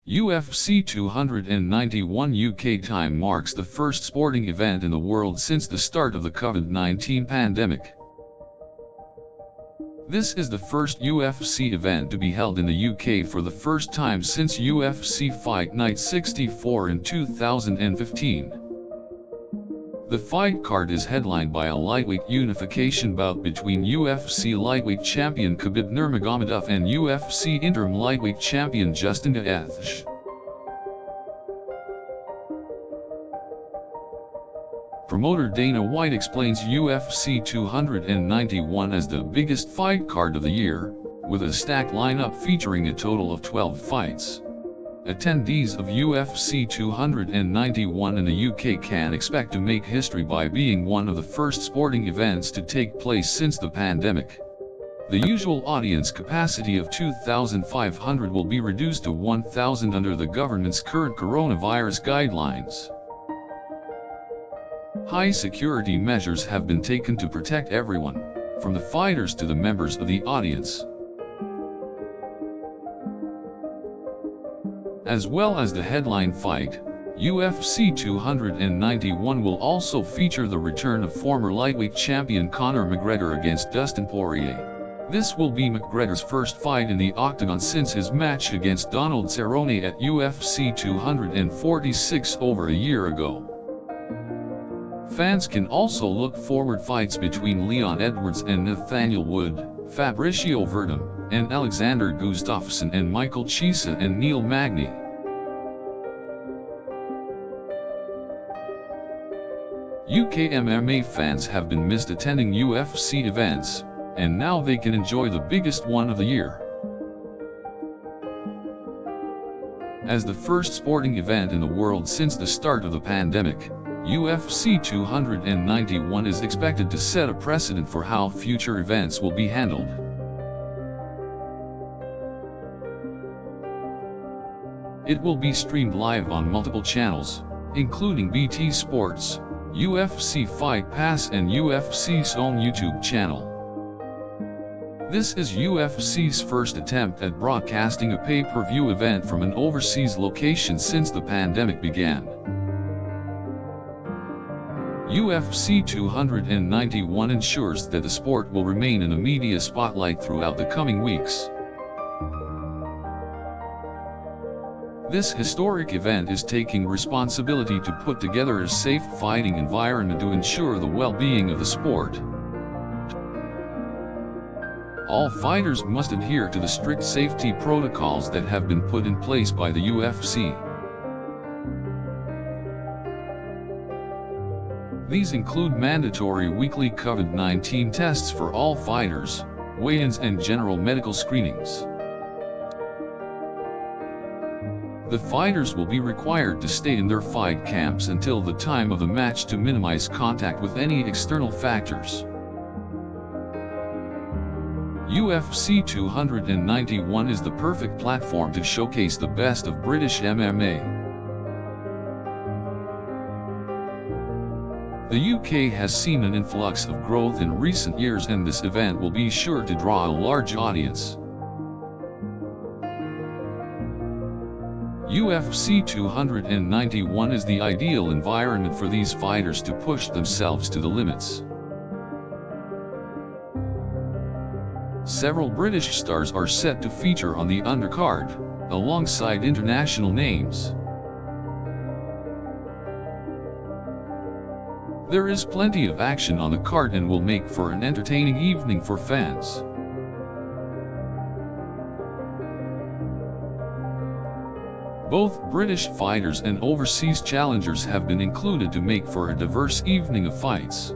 UFC 291 UK time marks the first sporting event in the world since the start of the COVID-19 pandemic. This is the first UFC event to be held in the UK for the first time since UFC Fight Night 64 in 2015. The fight card is headlined by a lightweight unification bout between UFC lightweight champion Khabib Nurmagomedov and UFC interim lightweight champion Justin Gaethje. Promoter Dana White explains UFC 291 as the biggest fight card of the year, with a stacked lineup featuring a total of 12 fights. Attendees of UFC 291 in the UK can expect to make history by being one of the first sporting events to take place since the pandemic. The usual audience capacity of 2,500 will be reduced to 1,000 under the government's current coronavirus guidelines. High security measures have been taken to protect everyone, from the fighters to the members of the audience. As well as the headline fight, UFC 291 will also feature the return of former lightweight champion Conor McGregor against Dustin Poirier. This will be McGregor's first fight in the octagon since his match against Donald Cerrone at UFC 246 over a year ago. Fans can also look forward fights between Leon Edwards and Nathaniel Wood, Fabricio Verdum, and Alexander Gustafsson and Michael Chiesa and Neil Magny. UK MMA fans have been missed attending UFC events, and now they can enjoy the biggest one of the year. As the first sporting event in the world since the start of the pandemic, UFC 291 is expected to set a precedent for how future events will be handled. It will be streamed live on multiple channels, including BT Sports, UFC Fight Pass and UFC's own YouTube channel. This is UFC's first attempt at broadcasting a pay-per-view event from an overseas location since the pandemic began. UFC 291 ensures that the sport will remain in the media spotlight throughout the coming weeks. This historic event is taking responsibility to put together a safe fighting environment to ensure the well-being of the sport. All fighters must adhere to the strict safety protocols that have been put in place by the UFC. These include mandatory weekly COVID-19 tests for all fighters, weigh-ins and general medical screenings. The fighters will be required to stay in their fight camps until the time of the match to minimize contact with any external factors. UFC 291 is the perfect platform to showcase the best of British MMA. The UK has seen an influx of growth in recent years, and this event will be sure to draw a large audience. UFC 291 is the ideal environment for these fighters to push themselves to the limits. Several British stars are set to feature on the undercard, alongside international names. There is plenty of action on the card and will make for an entertaining evening for fans. Both British fighters and overseas challengers have been included to make for a diverse evening of fights.